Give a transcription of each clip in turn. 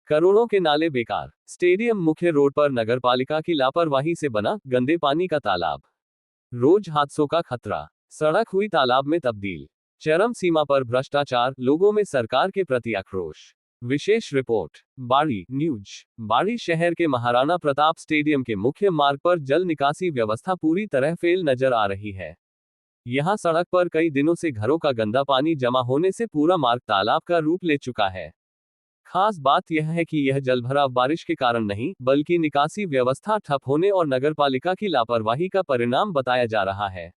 करोड़ों के नाले बेकार। स्टेडियम मुख्य रोड पर नगरपालिका की लापरवाही से बना गंदे पानी का तालाब। रोज हादसों का खतरा। सड़क हुई तालाब में तब्दील। चरम सीमा पर भ्रष्टाचार, लोगों में सरकार के प्रति आक्रोश। विशेष रिपोर्ट। बाड़ी न्यूज। बाड़ी शहर के महाराणा प्रताप स्टेडियम के मुख्य मार्ग पर जल निकासी व्यवस्था पूरी तरह फेल नजर आ रही है। यहां सड़क पर कई दिनों से घरों का गंदा पानी जमा होने से पूरा मार्ग तालाब का रूप ले चुका है। खास बात यह है कि यह जलभराव बारिश के कारण नहीं, बल्कि निकासी व्यवस्था ठप होने और नगरपालिका की लापरवाही का परिणाम बताया जा रहा है।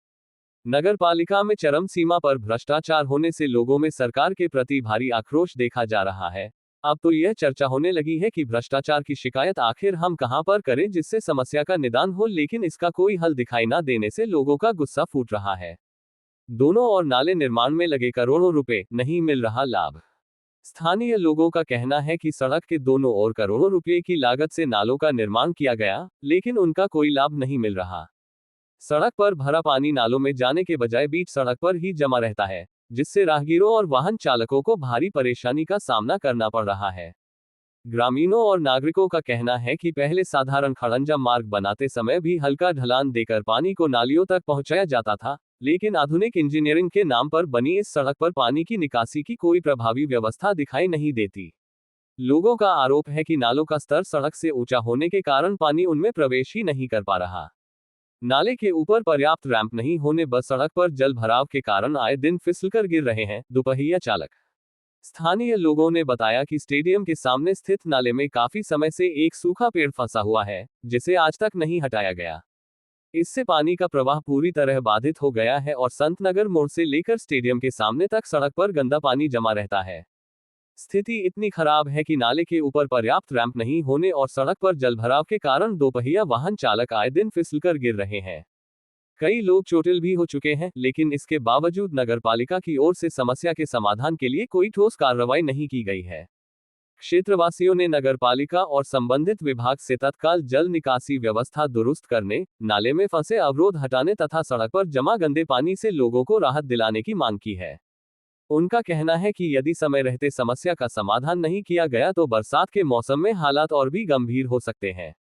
नगरपालिका में चरम सीमा पर भ्रष्टाचार होने से लोगों में सरकार के प्रति भारी आक्रोश देखा जा रहा है। अब तो यह चर्चा होने लगी है कि भ्रष्टाचार की शिकायत आखिर हम कहां पर करें जिससे समस्या का निदान हो, लेकिन इसका कोई हल दिखाई न देने से लोगों का गुस्सा फूट रहा है। दोनों ओर नाले निर्माण में लगे करोड़ों रुपए, नहीं मिल रहा लाभ। स्थानीय लोगों का कहना है कि सड़क के दोनों ओर करोड़ों रुपए की लागत से नालों का निर्माण किया गया, लेकिन उनका कोई लाभ नहीं मिल रहा। सड़क पर भरा पानी नालों में जाने के बजाय बीच सड़क पर ही जमा रहता है, जिससे राहगीरों और वाहन चालकों को भारी परेशानी का सामना करना पड़ रहा है। ग्रामीणों और नागरिकों का कहना है कि पहले साधारण खड़ंजा मार्ग बनाते समय भी हल्का ढलान देकर पानी को नालियों तक पहुंचाया जाता था, लेकिन आधुनिक इंजीनियरिंग के नाम पर बनी इस सड़क पर पानी की निकासी की कोई प्रभावी व्यवस्था दिखाई नहीं देती। लोगों का आरोप है कि नालों का स्तर सड़क से ऊंचा होने के कारण पानी उनमें प्रवेश ही नहीं कर पा रहा। नाले के ऊपर पर्याप्त रैंप नहीं होने बस सड़क पर जल भराव के कारण आए दिन फिसलकर गिर रहे हैं दुपहिया चालक। स्थानीय लोगों ने बताया कि स्टेडियम के सामने स्थित नाले में काफी समय से एक सूखा पेड़ फंसा हुआ है, जिसे आज तक नहीं हटाया गया। इससे पानी का प्रवाह पूरी तरह बाधित हो गया है और संतनगर मोड़ से लेकर स्टेडियम के सामने तक सड़क पर गंदा पानी जमा रहता है। स्थिति इतनी खराब है कि नाले के ऊपर पर्याप्त रैंप नहीं होने और सड़क पर जलभराव के कारण दोपहिया वाहन चालक आए दिन फिसलकर गिर रहे हैं। कई लोग चोटिल भी हो चुके हैं, लेकिन इसके बावजूद नगरपालिका की ओर से समस्या के समाधान के लिए कोई ठोस कार्रवाई नहीं की गई है। क्षेत्रवासियों ने नगरपालिका और संबंधित विभाग से तत्काल जल निकासी व्यवस्था दुरुस्त करने, नाले में फंसे अवरोध हटाने तथा सड़क पर जमा गंदे पानी से लोगों को राहत दिलाने की मांग की है। उनका कहना है कि यदि समय रहते समस्या का समाधान नहीं किया गया तो बरसात के मौसम में हालात और भी गंभीर हो सकते हैं।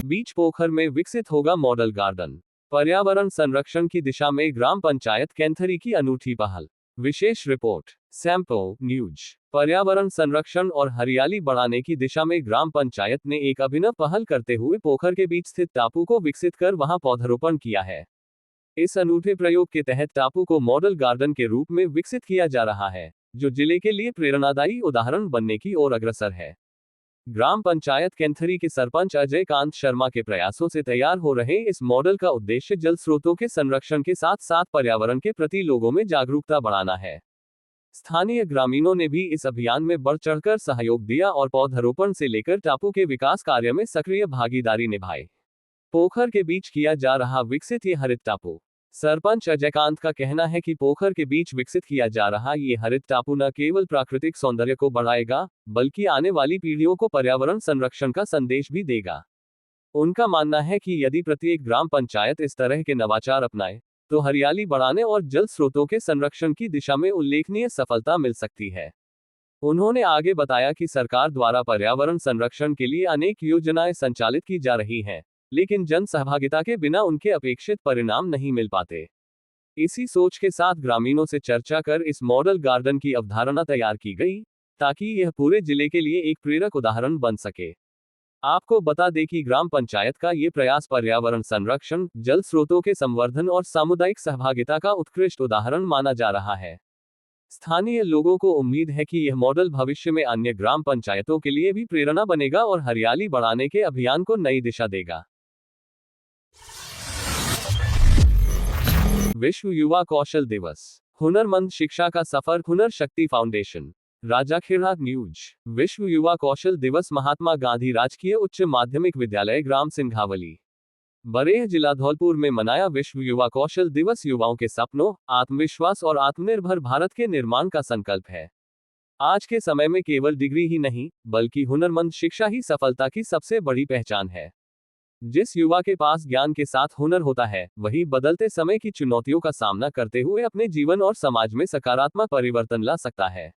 बीच पोखर में विकसित होगा मॉडल गार्डन। पर्यावरण संरक्षण की दिशा में ग्राम पंचायत कैंथरी की अनूठी पहल। विशेष रिपोर्ट। सैंपो न्यूज। पर्यावरण संरक्षण और हरियाली बढ़ाने की दिशा में ग्राम पंचायत ने एक अभिनव पहल करते हुए पोखर के बीच स्थित टापू को विकसित कर वहां पौधरोपण किया है। इस अनूठे प्रयोग के तहत टापू को मॉडल गार्डन के रूप में विकसित किया जा रहा है, जो जिले के लिए प्रेरणादायी उदाहरण बनने की ओर अग्रसर है। ग्राम पंचायत कैंथरी के सरपंच अजय कांत शर्मा के प्रयासों से तैयार हो रहे इस मॉडल का उद्देश्य जल स्रोतों के संरक्षण के साथ साथ पर्यावरण के प्रति लोगों में जागरूकता बढ़ाना है। स्थानीय ग्रामीणों ने भी इस अभियान में बढ़ चढ़कर सहयोग दिया और पौधरोपण से लेकर टापू के विकास कार्य में सक्रिय भागीदारी निभाई। पोखर के बीच किया जा रहा विकसित ये हरित टापू। सरपंच अजयकांत का कहना है कि पोखर के बीच विकसित किया जा रहा ये हरित टापू न केवल प्राकृतिक सौंदर्य को बढ़ाएगा, बल्कि आने वाली पीढ़ियों को पर्यावरण संरक्षण का संदेश भी देगा। उनका मानना है कि यदि प्रत्येक ग्राम पंचायत इस तरह के नवाचार अपनाए, तो हरियाली बढ़ाने और जल स्रोतों के संरक्षण की दिशा में उल्लेखनीय सफलता मिल सकती है। उन्होंने आगे बताया कि सरकार द्वारा पर्यावरण संरक्षण के लिए अनेक योजनाएं संचालित की जा रही हैं, लेकिन जन सहभागिता के बिना उनके अपेक्षित परिणाम नहीं मिल पाते। इसी सोच के साथ ग्रामीणों से चर्चा कर इस मॉडल गार्डन की अवधारणा तैयार की गई, ताकि यह पूरे जिले के लिए एक प्रेरक उदाहरण बन सके। आपको बता दें कि ग्राम पंचायत का ये प्रयास पर्यावरण संरक्षण, जल स्रोतों के संवर्धन और सामुदायिक सहभागिता का उत्कृष्ट उदाहरण माना जा रहा है। स्थानीय लोगों को उम्मीद है कि यह मॉडल भविष्य में अन्य ग्राम पंचायतों के लिए भी प्रेरणा बनेगा और हरियाली बढ़ाने के अभियान को नई दिशा देगा। विश्व युवा कौशल दिवस। हुनरमंद शिक्षा का सफर, हुनर शक्ति फाउंडेशन। राजाखेड़ा न्यूज। विश्व युवा कौशल दिवस महात्मा गांधी राजकीय उच्च माध्यमिक विद्यालय ग्राम सिंघावली, बरेह जिला धौलपुर में मनाया। विश्व युवा कौशल दिवस युवाओं के सपनों, आत्मविश्वास और आत्मनिर्भर भारत के निर्माण का संकल्प है। आज के समय में केवल डिग्री ही नहीं, बल्कि हुनरमंद शिक्षा ही सफलता की सबसे बड़ी पहचान है। जिस युवा के पास ज्ञान के साथ हुनर होता है, वही बदलते समय की चुनौतियों का सामना करते हुए अपने जीवन और समाज में सकारात्मक परिवर्तन ला सकता है।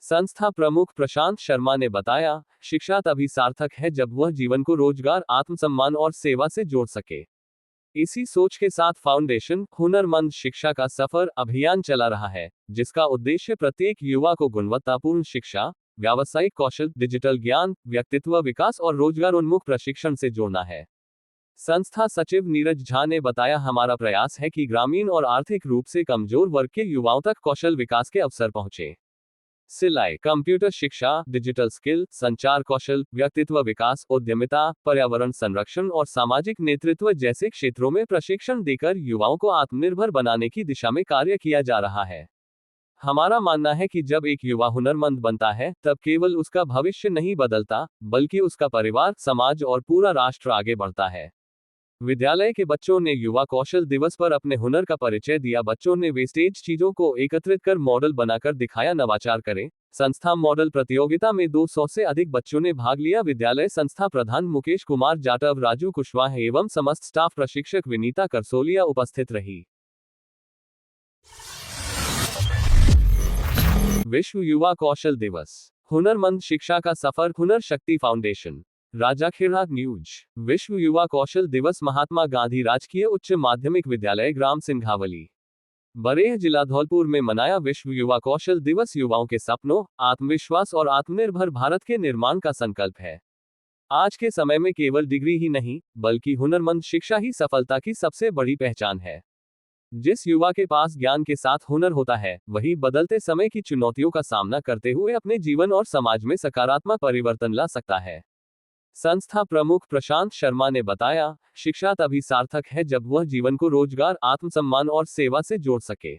संस्था प्रमुख प्रशांत शर्मा ने बताया, शिक्षा तभी सार्थक है जब वह जीवन को रोजगार, आत्मसम्मान और सेवा से जोड़ सके। इसी सोच के साथ फाउंडेशन हुनरमंद शिक्षा का सफर अभियान चला रहा है, जिसका उद्देश्य प्रत्येक युवा को गुणवत्तापूर्ण शिक्षा, व्यावसायिक कौशल, डिजिटल ज्ञान, व्यक्तित्व विकास और रोजगारोन्मुख प्रशिक्षण से जोड़ना है। संस्था सचिव नीरज झा ने बताया, हमारा प्रयास है कि ग्रामीण और आर्थिक रूप से कमजोर वर्ग के युवाओं तक कौशल विकास के अवसर पहुंचे। सिलाई, कंप्यूटर शिक्षा, डिजिटल स्किल, संचार कौशल, व्यक्तित्व विकास, उद्यमिता, पर्यावरण संरक्षण और सामाजिक नेतृत्व जैसे क्षेत्रों में प्रशिक्षण देकर युवाओं को आत्मनिर्भर बनाने की दिशा में कार्य किया जा रहा है। हमारा मानना है कि जब एक युवा हुनरमंद बनता है, तब केवल उसका भविष्य नहीं बदलता, बल्कि उसका परिवार, समाज और पूरा राष्ट्र आगे बढ़ता है। विद्यालय के बच्चों ने युवा कौशल दिवस पर अपने हुनर का परिचय दिया। बच्चों ने वेस्टेज चीजों को एकत्रित कर मॉडल बनाकर दिखाया। नवाचार करें। संस्था मॉडल प्रतियोगिता में 200 से अधिक बच्चों ने भाग लिया। विद्यालय संस्था प्रधान मुकेश कुमार जाटव, राजू कुशवाहा एवं समस्त स्टाफ प्रशिक्षक विनीता करसोलिया उपस्थित रही। विश्व युवा कौशल दिवस, हुनरमंद शिक्षा का सफर, हुनर शक्ति फाउंडेशन, राजाखेड़ा न्यूज। विश्व युवा कौशल दिवस महात्मा गांधी राजकीय उच्च माध्यमिक विद्यालय ग्राम सिंघावली, बरेह, जिला धौलपुर में मनाया। विश्व युवा कौशल दिवस युवाओं के सपनों, आत्मविश्वास और आत्मनिर्भर भारत के निर्माण का संकल्प है। आज के समय में केवल डिग्री ही नहीं, बल्कि हुनरमंद शिक्षा ही सफलता की सबसे बड़ी पहचान है। जिस युवा के पास ज्ञान के साथ हुनर होता है, वही बदलते समय की चुनौतियों का सामना करते हुए अपने जीवन और समाज में सकारात्मक परिवर्तन ला सकता है। संस्था प्रमुख प्रशांत शर्मा ने बताया, शिक्षा तभी सार्थक है जब वह जीवन को रोजगार, आत्मसम्मान और सेवा से जोड़ सके।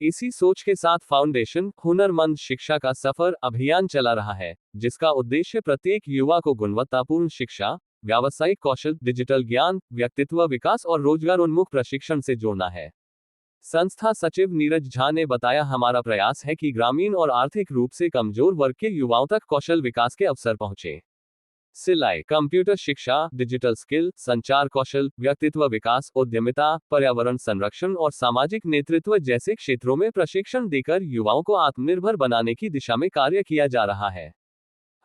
इसी सोच के साथ फाउंडेशन हुनरमंद शिक्षा का सफर अभियान चला रहा है, जिसका उद्देश्य प्रत्येक युवा को गुणवत्तापूर्ण शिक्षा, व्यावसायिक कौशल, डिजिटल ज्ञान, व्यक्तित्व विकास और रोजगारोन्मुख प्रशिक्षण से जोड़ना है। संस्था सचिव नीरज झा ने बताया, हमारा प्रयास है कि ग्रामीण और आर्थिक रूप से कमजोर वर्ग के युवाओं तक कौशल विकास के अवसर पहुंचे। सिलाई, कंप्यूटर शिक्षा, डिजिटल स्किल, संचार कौशल, व्यक्तित्व विकास, उद्यमिता, पर्यावरण संरक्षण और सामाजिक नेतृत्व जैसे क्षेत्रों में प्रशिक्षण देकर युवाओं को आत्मनिर्भर बनाने की दिशा में कार्य किया जा रहा है।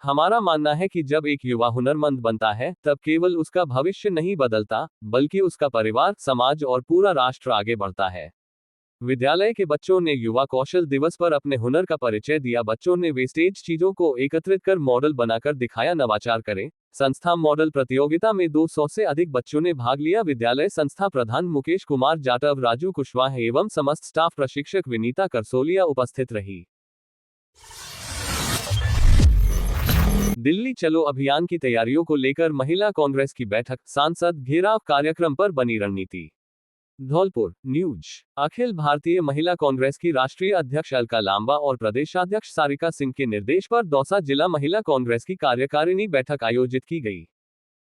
हमारा मानना है कि जब एक युवा हुनरमंद बनता है, तब केवल उसका भविष्य नहीं बदलता, बल्कि उसका परिवार, समाज और पूरा राष्ट्र आगे बढ़ता है। विद्यालय के बच्चों ने युवा कौशल दिवस पर अपने हुनर का परिचय दिया। बच्चों ने वेस्टेज चीजों को एकत्रित कर मॉडल बनाकर दिखाया। नवाचार करें। संस्था मॉडल प्रतियोगिता में 200 से अधिक बच्चों ने भाग लिया। विद्यालय संस्था प्रधान मुकेश कुमार जाटव, राजू कुशवाहा एवं समस्त स्टाफ प्रशिक्षक विनीता करसोलिया उपस्थित रही। दिल्ली चलो अभियान की तैयारियों को लेकर महिला कांग्रेस की बैठक, सांसद घेराव, कार्यक्रम पर बनी रणनीति। धौलपुर न्यूज। अखिल भारतीय महिला कांग्रेस की राष्ट्रीय अध्यक्ष अलका लांबा और प्रदेशाध्यक्ष सारिका सिंह के निर्देश पर दौसा जिला महिला कांग्रेस की कार्यकारिणी बैठक आयोजित की गई।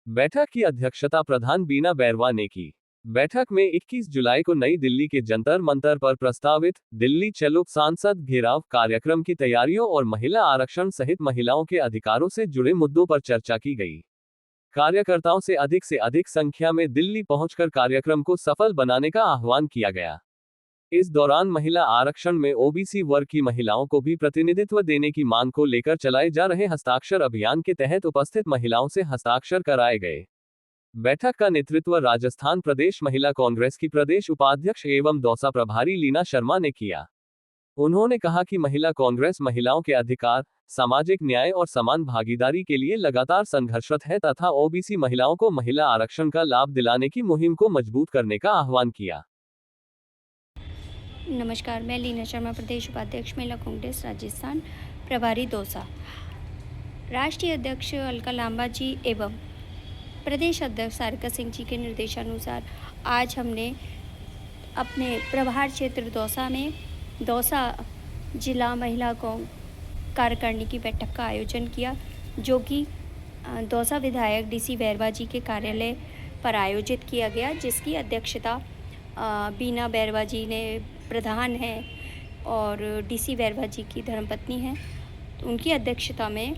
बैठक की अध्यक्षता प्रधान बीना बैरवा ने की। बैठक में 21 जुलाई को नई दिल्ली के जंतर मंतर पर प्रस्तावित दिल्ली चलो सांसद घेराव कार्यक्रम की तैयारियों और महिला आरक्षण सहित महिलाओं के अधिकारों से जुड़े मुद्दों पर चर्चा की गई। कार्यकर्ताओं से अधिक संख्या में दिल्ली पहुंचकर कार्यक्रम को सफल बनाने का आह्वान किया गया। इस दौरान महिला आरक्षण में ओबीसी वर्ग की महिलाओं को भी प्रतिनिधित्व देने की मांग को लेकर चलाए जा रहे हस्ताक्षर अभियान के तहत उपस्थित महिलाओं से हस्ताक्षर कराए गए। बैठक का नेतृत्व राजस्थान प्रदेश महिला कांग्रेस की प्रदेश उपाध्यक्ष एवं दौसा प्रभारी लीना शर्मा ने किया। उन्होंने कहा कि महिला कांग्रेस महिलाओं के अधिकार, सामाजिक न्याय और समान भागीदारी के लिए लगातार संघर्षरत है तथा ओबीसी महिलाओं को महिला आरक्षण का लाभ दिलाने की मुहिम को मजबूत करने का आह्वान किया। नमस्कार, मैं लीना शर्मा, प्रदेश उपाध्यक्ष महिला कांग्रेस राजस्थान, प्रभारी दौसा। राष्ट्रीय अध्यक्ष अलका लांबा जी एवं प्रदेश अध्यक्ष सारिका सिंह जी के निर्देशानुसार आज हमने अपने प्रभार क्षेत्र दौसा में दौसा जिला महिला कार्यकारिणी की बैठक का आयोजन किया, जो कि दौसा विधायक डीसी बैरवा जी के कार्यालय पर आयोजित किया गया, जिसकी अध्यक्षता बीना बैरवा जी ने प्रधान हैं और डीसी बैरवा जी की धर्मपत्नी हैं, तो उनकी अध्यक्षता में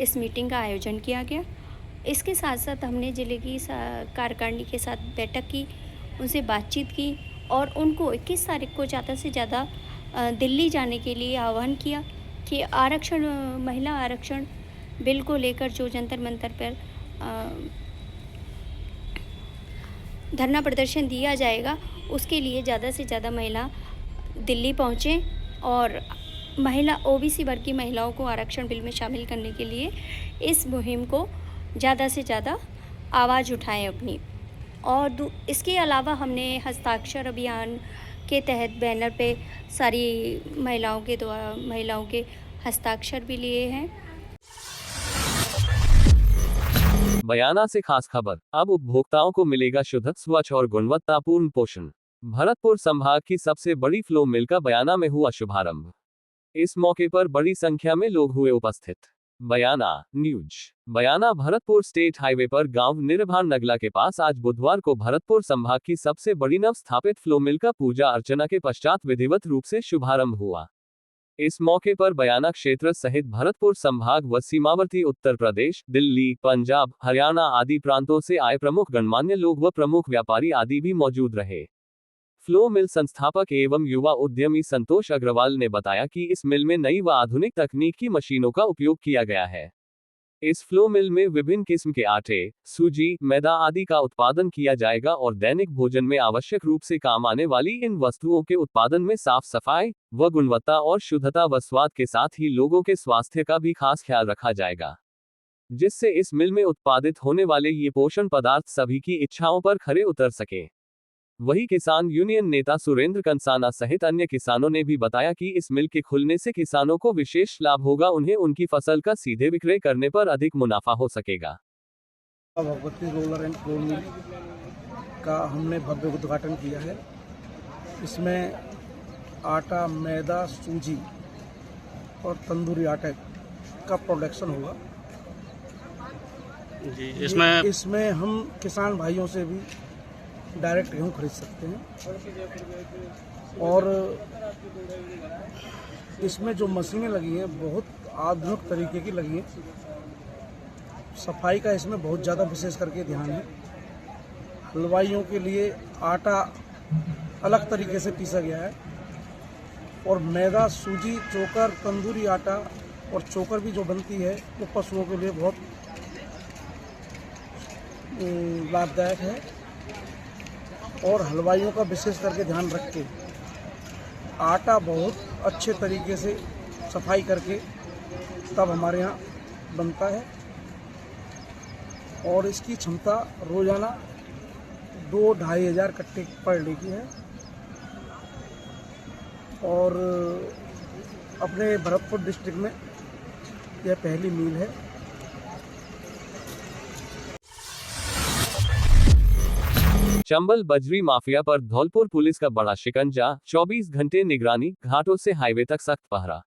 इस मीटिंग का आयोजन किया गया। इसके साथ साथ हमने ज़िले की कार्यकारिणी के साथ बैठक की, उनसे बातचीत की और उनको 21 तारीख को ज़्यादा से ज़्यादा दिल्ली जाने के लिए आह्वान किया, कि आरक्षण महिला आरक्षण बिल को लेकर जो जंतर मंतर पर धरना प्रदर्शन दिया जाएगा, उसके लिए ज़्यादा से ज़्यादा महिला दिल्ली पहुँचें और महिला ओबीसी वर्ग की महिलाओं को आरक्षण बिल में शामिल करने के लिए इस मुहिम को ज़्यादा से ज़्यादा आवाज़ उठाएं अपनी। और इसके अलावा हमने हस्ताक्षर अभियान के तहत बैनर पे सारी महिलाओं के हस्ताक्षर भी लिए हैं। बयाना से खास खबर, अब उपभोक्ताओं को मिलेगा शुद्ध, स्वच्छ और गुणवत्तापूर्ण पोषण। भरतपुर संभाग की सबसे बड़ी फ्लो मिल का बयाना में हुआ शुभारंभ। इस मौके पर बड़ी संख्या में लोग हुए उपस्थित। बयाना न्यूज। बयाना भरतपुर स्टेट हाईवे पर गांव निर्भान नगला के पास आज बुधवार को भरतपुर संभाग की सबसे बड़ी नव स्थापित फ्लो मिल का पूजा अर्चना के पश्चात विधिवत रूप से शुभारंभ हुआ। इस मौके पर बयाना क्षेत्र सहित भरतपुर संभाग व सीमावर्ती उत्तर प्रदेश, दिल्ली, पंजाब, हरियाणा आदि प्रांतों से आए प्रमुख गणमान्य लोग व प्रमुख व्यापारी आदि भी मौजूद रहे। फ्लो मिल संस्थापक एवं युवा उद्यमी संतोष अग्रवाल ने बताया कि इस मिल में नई व आधुनिक तकनीक की मशीनों का उपयोग किया गया है। इस फ्लो मिल में विभिन्न किस्म के आटे, सूजी, मैदा आदि का उत्पादन किया जाएगा और दैनिक भोजन में आवश्यक रूप से काम आने वाली इन वस्तुओं के उत्पादन में साफ सफाई व गुणवत्ता और शुद्धता व स्वाद के साथ ही लोगों के स्वास्थ्य का भी खास ख्याल रखा जाएगा, जिससे इस मिल में उत्पादित होने वाले ये पोषण पदार्थ सभी की इच्छाओं पर खरे उतर सके। वही किसान यूनियन नेता सुरेंद्र कंसाना सहित अन्य किसानों ने भी बताया कि इस मिल के खुलने से किसानों को विशेष लाभ होगा, उन्हें उनकी फसल का सीधे विक्रय करने पर अधिक मुनाफा हो सकेगा। Bhagwati roller and flour mill का हमने भव्य उद्घाटन किया है। इसमें आटा, मैदा, सूजी और तंदूरी आटे का प्रोडक्शन होगा जी। इसमें हम किसान भाइयों से भी डायरेक्ट गेहूँ खरीद सकते हैं। और इसमें जो मशीनें लगी हैं बहुत आधुनिक तरीके की लगी हैं। सफाई का इसमें बहुत ज़्यादा विशेष करके ध्यान है। हलवाइयों के लिए आटा अलग तरीके से पीसा गया है और मैदा, सूजी, चोकर, तंदूरी आटा और चोकर भी जो बनती है वो पशुओं के लिए बहुत लाभदायक है। और हलवाइयों का विशेष करके ध्यान रख के आटा बहुत अच्छे तरीके से सफाई करके तब हमारे यहाँ बनता है। और इसकी क्षमता रोजाना 2-2.5 हज़ार कट्टे पर डे की है। और अपने भरतपुर डिस्ट्रिक्ट में यह पहली मिल है। चंबल बजरी माफिया पर धौलपुर पुलिस का बड़ा शिकंजा, 24 घंटे निगरानी, घाटों से हाईवे तक सख्त पहरा।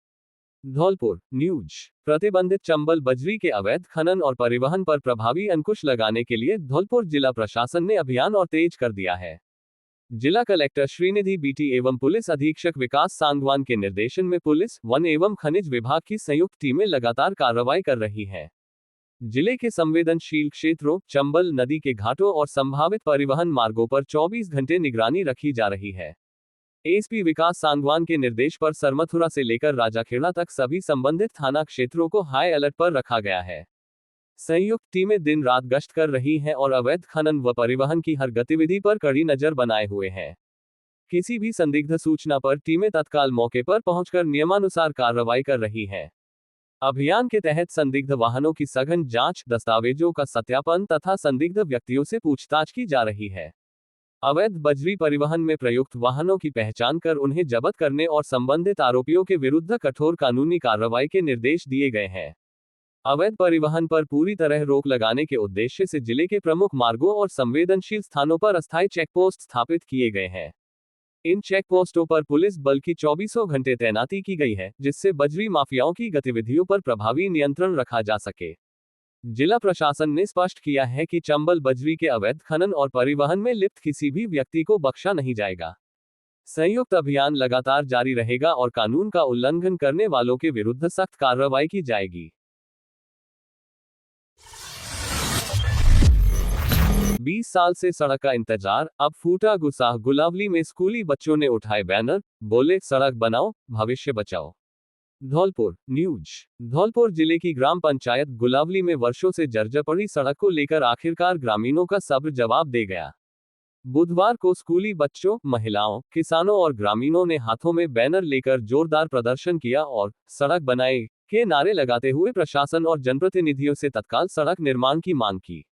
धौलपुर न्यूज। प्रतिबंधित चंबल बजरी के अवैध खनन और परिवहन पर प्रभावी अंकुश लगाने के लिए धौलपुर जिला प्रशासन ने अभियान और तेज कर दिया है। जिला कलेक्टर श्रीनिधि बीटी एवं पुलिस अधीक्षक विकास सांगवान के निर्देशन में पुलिस, वन एवं खनिज विभाग की संयुक्त टीमें लगातार कार्रवाई कर रही हैं। जिले के संवेदनशील क्षेत्रों, चंबल नदी के घाटों और संभावित परिवहन मार्गों पर 24 घंटे निगरानी रखी जा रही है। एसपी विकास सांगवान के निर्देश पर सरमथुरा से लेकर राजाखेड़ा तक सभी संबंधित थाना क्षेत्रों को हाई अलर्ट पर रखा गया है। संयुक्त टीमें दिन रात गश्त कर रही हैं और अवैध खनन व परिवहन की हर गतिविधि पर कड़ी नजर बनाए हुए हैं। किसी भी संदिग्ध सूचना पर टीमें तत्काल मौके पर पहुंचकर नियमानुसार कार्रवाई कर रही हैं। अभियान के तहत संदिग्ध वाहनों की सघन जांच, दस्तावेजों का सत्यापन तथा संदिग्ध व्यक्तियों से पूछताछ की जा रही है। अवैध बजरी परिवहन में प्रयुक्त वाहनों की पहचान कर उन्हें जब्त करने और संबंधित आरोपियों के विरुद्ध कठोर कानूनी कार्रवाई के निर्देश दिए गए हैं। अवैध परिवहन पर पूरी तरह रोक लगाने के उद्देश्य से जिले के प्रमुख मार्गों और संवेदनशील स्थानों पर अस्थायी चेकपोस्ट स्थापित किए गए हैं। इन चेकपोस्टों पर पुलिस बल की 24 घंटे तैनाती की गई है, जिससे बजरी माफियाओं की गतिविधियों पर प्रभावी नियंत्रण रखा जा सके। जिला प्रशासन ने स्पष्ट किया है कि चंबल बजरी के अवैध खनन और परिवहन में लिप्त किसी भी व्यक्ति को बख्शा नहीं जाएगा। संयुक्त अभियान लगातार जारी रहेगा और कानून का उल्लंघन करने वालों के विरुद्ध सख्त कार्रवाई की जाएगी। 20 साल से सड़क का इंतजार, अब फूटा गुस्सा। गुलावली में स्कूली बच्चों ने उठाए बैनर, बोले सड़क बनाओ, भविष्य बचाओ। धौलपुर न्यूज। धौलपुर जिले की ग्राम पंचायत गुलावली में वर्षों से जर्जर पड़ी सड़क को लेकर आखिरकार ग्रामीणों का सब्र जवाब दे गया। बुधवार को स्कूली बच्चों, महिलाओं, किसानों और ग्रामीणों ने हाथों में बैनर लेकर जोरदार प्रदर्शन किया और सड़क बनाए के नारे लगाते हुए प्रशासन और जनप्रतिनिधियों से तत्काल सड़क निर्माण की मांग की।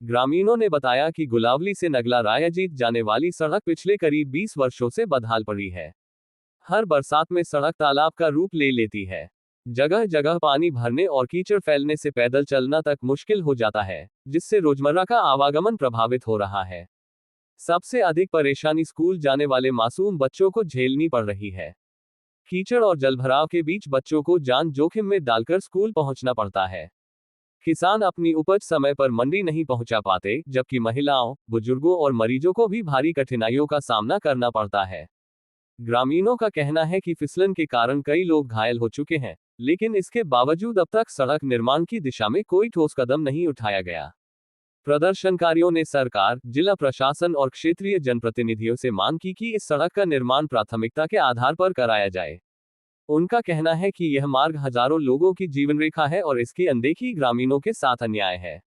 ग्रामीणों ने बताया कि गुलावली से नगला रायाजीत जाने वाली सड़क पिछले करीब 20 वर्षों से बदहाल पड़ी है। हर बरसात में सड़क तालाब का रूप ले लेती है। जगह जगह पानी भरने और कीचड़ फैलने से पैदल चलना तक मुश्किल हो जाता है, जिससे रोजमर्रा का आवागमन प्रभावित हो रहा है। सबसे अधिक परेशानी स्कूल जाने वाले मासूम बच्चों को झेलनी पड़ रही है। कीचड़ और जलभराव के बीच बच्चों को जान जोखिम में डालकर स्कूल पहुंचना पड़ता है। किसान अपनी उपज समय पर मंडी नहीं पहुंचा पाते, जबकि महिलाओं, बुजुर्गों और मरीजों को भी भारी कठिनाइयों का सामना करना पड़ता है। ग्रामीणों का कहना है कि फिसलन के कारण कई लोग घायल हो चुके हैं, लेकिन इसके बावजूद अब तक सड़क निर्माण की दिशा में कोई ठोस कदम नहीं उठाया गया। प्रदर्शनकारियों ने सरकार, जिला प्रशासन और क्षेत्रीय जनप्रतिनिधियों से मांग की कि इस सड़क का निर्माण प्राथमिकता के आधार पर कराया जाए। उनका कहना है कि यह मार्ग हजारों लोगों की जीवन रेखा है और इसकी अनदेखी ग्रामीणों के साथ अन्याय है।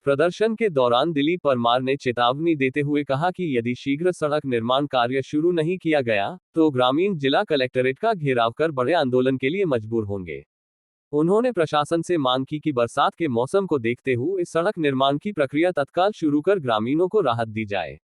प्रदर्शन के दौरान दिलीप परमार ने चेतावनी देते हुए कहा कि यदि शीघ्र सड़क निर्माण कार्य शुरू नहीं किया गया, तो ग्रामीण जिला कलेक्ट्रेट का घेराव कर बड़े आंदोलन के लिए मजबूर होंगे। उन्होंने प्रशासन से मांग की कि बरसात के मौसम को देखते हुए इस सड़क निर्माण की प्रक्रिया तत्काल शुरू कर ग्रामीणों को राहत दी जाए।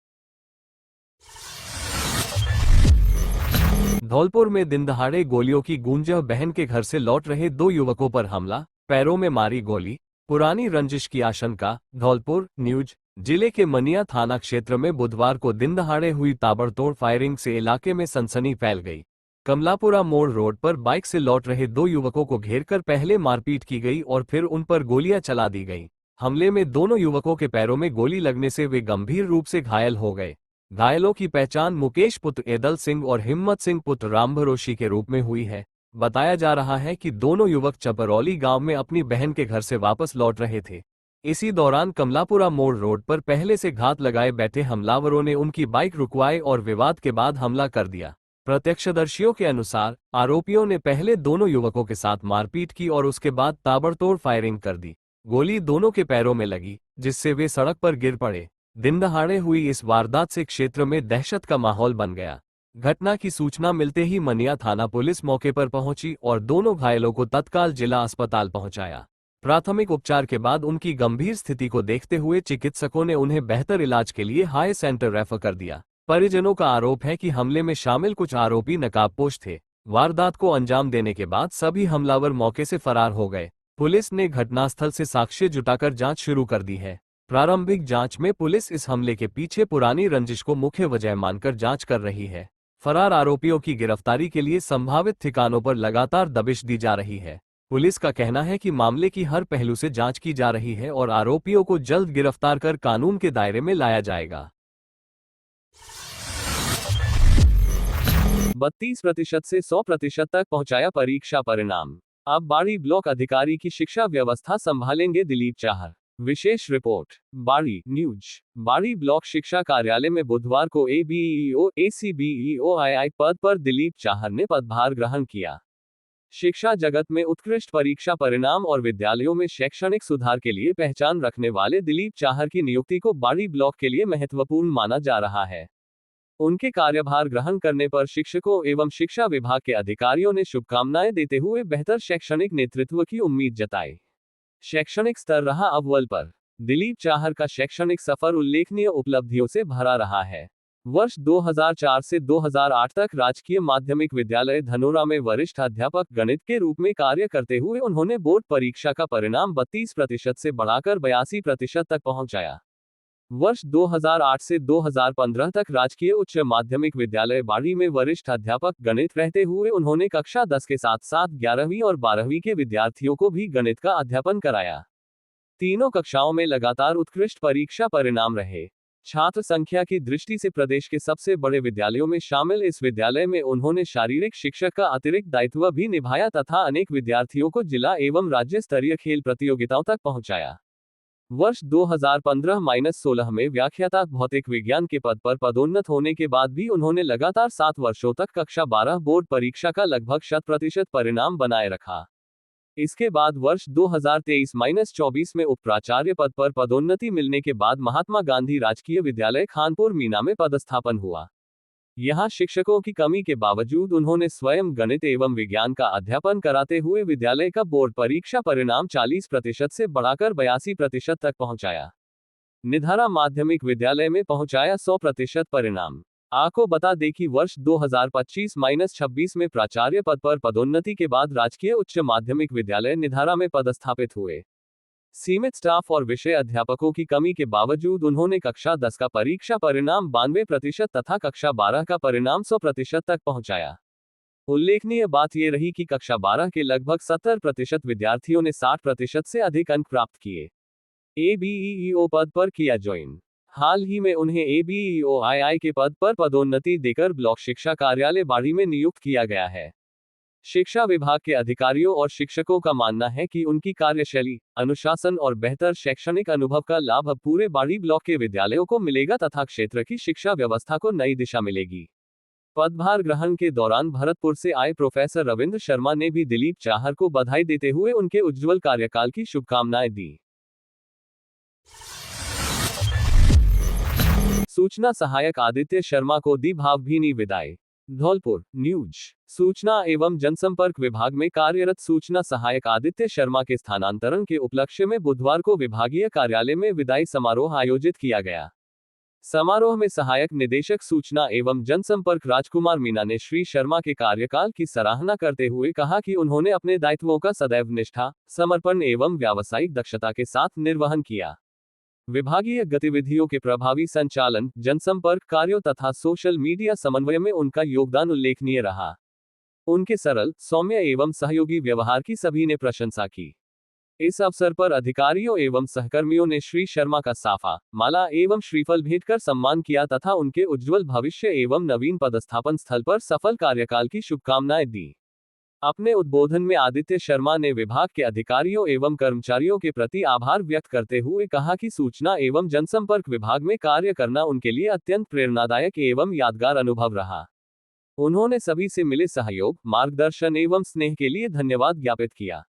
धौलपुर में दिन दहाड़े गोलियों की गूंज। बहन के घर से लौट रहे 2 युवकों पर हमला, पैरों में मारी गोली, पुरानी रंजिश की आशंका। धौलपुर न्यूज। जिले के मनिया थाना क्षेत्र में बुधवार को दिन दहाड़े हुई ताबड़तोड़ फायरिंग से इलाके में सनसनी फैल गई। कमलापुरा मोड़ रोड पर बाइक से लौट रहे 2 युवकों को घेरकर पहले मारपीट की गई और फिर उन पर गोलियां चला दी गई। हमले में दोनों युवकों के पैरों में गोली लगने से वे गंभीर रूप से घायल हो गए। घायलों की पहचान मुकेश पुत्र एदल सिंह और हिम्मत सिंह पुत्र रामभरोशी के रूप में हुई है। बताया जा रहा है कि दोनों युवक चपरौली गांव में अपनी बहन के घर से वापस लौट रहे थे। इसी दौरान कमलापुरा मोड़ रोड पर पहले से घात लगाए बैठे हमलावरों ने उनकी बाइक रुकवाई और विवाद के बाद हमला कर दिया। प्रत्यक्षदर्शियों के अनुसार आरोपियों ने पहले दोनों युवकों के साथ मारपीट की और उसके बाद ताबड़तोड़ फायरिंग कर दी। गोली दोनों के पैरों में लगी, जिससे वे सड़क पर गिर पड़े। दिन दहाड़े हुई इस वारदात से क्षेत्र में दहशत का माहौल बन गया। घटना की सूचना मिलते ही मनिया थाना पुलिस मौके पर पहुंची और दोनों घायलों को तत्काल जिला अस्पताल पहुंचाया। प्राथमिक उपचार के बाद उनकी गंभीर स्थिति को देखते हुए चिकित्सकों ने उन्हें बेहतर इलाज के लिए हाई सेंटर रेफर कर दिया। परिजनों का आरोप है कि हमले में शामिल कुछ आरोपी नकाबपोश थे। वारदात को अंजाम देने के बाद सभी हमलावर मौके से फरार हो गए। पुलिस ने घटनास्थल से साक्ष्य जुटाकर जांच शुरू कर दी है। प्रारंभिक जांच में पुलिस इस हमले के पीछे पुरानी रंजिश को मुख्य वजह मानकर जांच कर रही है। फरार आरोपियों की गिरफ्तारी के लिए संभावित ठिकानों पर लगातार दबिश दी जा रही है। पुलिस का कहना है कि मामले की हर पहलू से जांच की जा रही है और आरोपियों को जल्द गिरफ्तार कर कानून के दायरे में लाया जाएगा। 32% से 100% तक पहुंचाया परीक्षा परिणाम। अब बाड़ी ब्लॉक अधिकारी की शिक्षा व्यवस्था संभालेंगे दिलीप चाहर। विशेष रिपोर्ट। बाड़ी न्यूज। बाड़ी ब्लॉक शिक्षा कार्यालय में बुधवार को ABEO ACBEOII पद पर दिलीप चाहर ने पदभार ग्रहण किया। शिक्षा जगत में उत्कृष्ट परीक्षा परिणाम और विद्यालयों में शैक्षणिक सुधार के लिए पहचान रखने वाले दिलीप चाहर की नियुक्ति को बाड़ी ब्लॉक के लिए महत्वपूर्ण माना जा रहा है। उनके कार्यभार ग्रहण करने पर शिक्षकों एवं शिक्षा विभाग के अधिकारियों ने शुभकामनाएं देते हुए बेहतर शैक्षणिक नेतृत्व की उम्मीद जताई। शैक्षणिक स्तर रहा अव्वल पर। दिलीप चाहर का शैक्षणिक सफर उल्लेखनीय उपलब्धियों से भरा रहा है। वर्ष 2004 से 2008 तक राजकीय माध्यमिक विद्यालय धनोरा में वरिष्ठ अध्यापक गणित के रूप में कार्य करते हुए उन्होंने बोर्ड परीक्षा का परिणाम 32% से बढ़ाकर 82% तक पहुंचाया। वर्ष 2008 से 2015 तक राजकीय उच्च माध्यमिक विद्यालय बाड़ी में वरिष्ठ अध्यापक गणित रहते हुए उन्होंने कक्षा 10 के साथ साथ 11वीं और 12वीं के विद्यार्थियों को भी गणित का अध्यापन कराया। तीनों कक्षाओं में लगातार उत्कृष्ट परीक्षा परिणाम रहे। छात्र संख्या की दृष्टि से प्रदेश के सबसे बड़े विद्यालयों में शामिल इस विद्यालय में उन्होंने शारीरिक शिक्षक का अतिरिक्त दायित्व भी निभाया तथा अनेक विद्यार्थियों को जिला एवं राज्य स्तरीय खेल प्रतियोगिताओं तक पहुंचाया। वर्ष 2015-16 में व्याख्याता भौतिक विज्ञान के पद पर पदोन्नत होने के बाद भी उन्होंने लगातार 7 वर्षों तक कक्षा 12 बोर्ड परीक्षा का लगभग 100% परिणाम बनाए रखा। इसके बाद वर्ष 2023-24 में उपप्राचार्य पद पर पदोन्नति मिलने के बाद महात्मा गांधी राजकीय विद्यालय खानपुर मीना में पदस्थापन हुआ। यहाँ शिक्षकों की कमी के बावजूद उन्होंने स्वयं गणित एवं विज्ञान का अध्यापन कराते हुए विद्यालय का बोर्ड परीक्षा परिणाम 40% से बढ़ाकर 82% तक पहुंचाया। निधारा माध्यमिक विद्यालय में पहुंचाया 100% परिणाम। आपको बता दें कि वर्ष 2025-26 में प्राचार्य पद पर पदोन्नति के बाद राजकीय उच्च माध्यमिक विद्यालय निधारा में पदस्थापित हुए। सीमित स्टाफ और विषय अध्यापकों की कमी के बावजूद उन्होंने कक्षा 10 का परीक्षा परिणाम 92% तथा कक्षा 12 का परिणाम 100% तक पहुंचाया। उल्लेखनीय बात यह रही कि कक्षा 12 के लगभग 70% विद्यार्थियों ने 60% से अधिक अंक प्राप्त किए। ABEEO पद पर किया ज्वाइन। हाल ही में उन्हें ABEOII के पद पर पदोन्नति देकर ब्लॉक शिक्षा कार्यालय बाड़ी में नियुक्त किया गया है। शिक्षा विभाग के अधिकारियों और शिक्षकों का मानना है कि उनकी कार्यशैली, अनुशासन और बेहतर शैक्षणिक अनुभव का लाभ अब पूरे बाड़ी ब्लॉक के विद्यालयों को मिलेगा तथा क्षेत्र की शिक्षा व्यवस्था को नई दिशा मिलेगी। पदभार ग्रहण के दौरान भरतपुर से आए प्रोफेसर रविंद्र शर्मा ने भी दिलीप चाहर को बधाई देते हुए उनके उज्जवल कार्यकाल की शुभकामनाएं दी। सूचना सहायक आदित्य शर्मा को दी भावभीनी विदाई। धौलपुर न्यूज। सूचना एवं जनसंपर्क विभाग में कार्यरत सूचना सहायक आदित्य शर्मा के स्थानांतरण के उपलक्ष्य में बुधवार को विभागीय कार्यालय में विदाई समारोह आयोजित किया गया। समारोह में सहायक निदेशक सूचना एवं जनसंपर्क राजकुमार मीना ने श्री शर्मा के कार्यकाल की सराहना करते हुए कहा कि उन्होंने अपने दायित्वों का सदैव निष्ठा, समर्पण एवं व्यावसायिक दक्षता के साथ निर्वहन किया। विभागीय गतिविधियों के प्रभावी संचालन, जनसंपर्क कार्यों तथा सोशल मीडिया समन्वय में उनका योगदान उल्लेखनीय रहा। उनके सरल, सौम्य एवं सहयोगी व्यवहार की सभी ने प्रशंसा की। इस अवसर पर अधिकारियों एवं सहकर्मियों ने श्री शर्मा का साफा, माला एवं श्रीफल भेंट कर सम्मान किया तथा उनके उज्जवल भविष्य एवं नवीन पदस्थापन स्थल पर सफल कार्यकाल की शुभकामनाएं दी। अपने उद्बोधन में आदित्य शर्मा ने विभाग के अधिकारियों एवं कर्मचारियों के प्रति आभार व्यक्त करते हुए कहा कि सूचना एवं जनसंपर्क विभाग में कार्य करना उनके लिए अत्यंत प्रेरणादायक एवं यादगार अनुभव रहा। उन्होंने सभी से मिले सहयोग, मार्गदर्शन एवं स्नेह के लिए धन्यवाद ज्ञापित किया।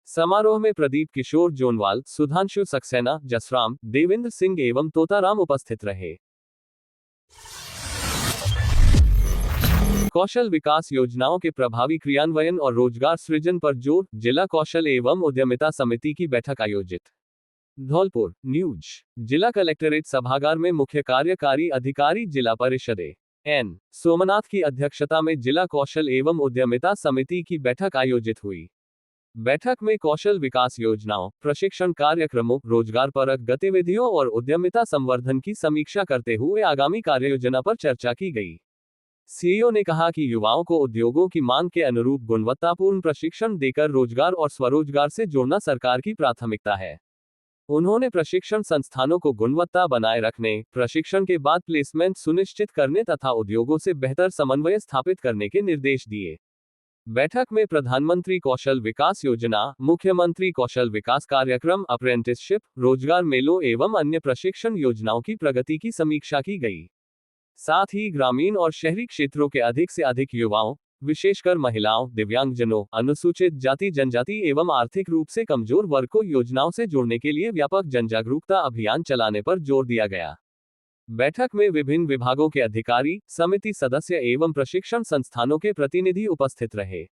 समारोह में प्रदीप किशोर जोनवाल, सुधांशु सक्सेना, जसराम, देवेंद्र सिंह एवं तोताराम उपस्थित रहे। कौशल विकास योजनाओं के प्रभावी क्रियान्वयन और रोजगार सृजन पर जोर, जिला कौशल एवं उद्यमिता समिति की बैठक आयोजित। धौलपुर न्यूज। जिला कलेक्ट्रेट सभागार में मुख्य कार्यकारी अधिकारी जिला परिषद एन सोमनाथ की अध्यक्षता में जिला कौशल एवं उद्यमिता समिति की बैठक आयोजित हुई। बैठक में कौशल विकास योजनाओं, प्रशिक्षण कार्यक्रमों, रोजगारपरक गतिविधियों और उद्यमिता संवर्धन की समीक्षा करते हुए आगामी कार्ययोजना पर चर्चा की गई। सीईओ ने कहा कि युवाओं को उद्योगों की मांग के अनुरूप गुणवत्तापूर्ण प्रशिक्षण देकर रोजगार और स्वरोजगार से जोड़ना सरकार की प्राथमिकता है। उन्होंने प्रशिक्षण संस्थानों को गुणवत्ता बनाए रखने, प्रशिक्षण के बाद प्लेसमेंट सुनिश्चित करने तथा उद्योगों से बेहतर समन्वय स्थापित करने के निर्देश दिए। बैठक में प्रधानमंत्री कौशल विकास योजना, मुख्यमंत्री कौशल विकास कार्यक्रम, अप्रेंटिसशिप, रोजगार मेलों एवं अन्य प्रशिक्षण योजनाओं की प्रगति की समीक्षा की गई। साथ ही ग्रामीण और शहरी क्षेत्रों के अधिक से अधिक युवाओं, विशेषकर महिलाओं, दिव्यांगजनों, अनुसूचित जाति जनजाति एवं आर्थिक रूप से कमजोर वर्ग को योजनाओं से जोड़ने के लिए व्यापक जनजागरूकता अभियान चलाने पर जोर दिया गया। बैठक में विभिन्न विभागों के अधिकारी, समिति सदस्य एवं प्रशिक्षण संस्थानों के प्रतिनिधि उपस्थित रहे।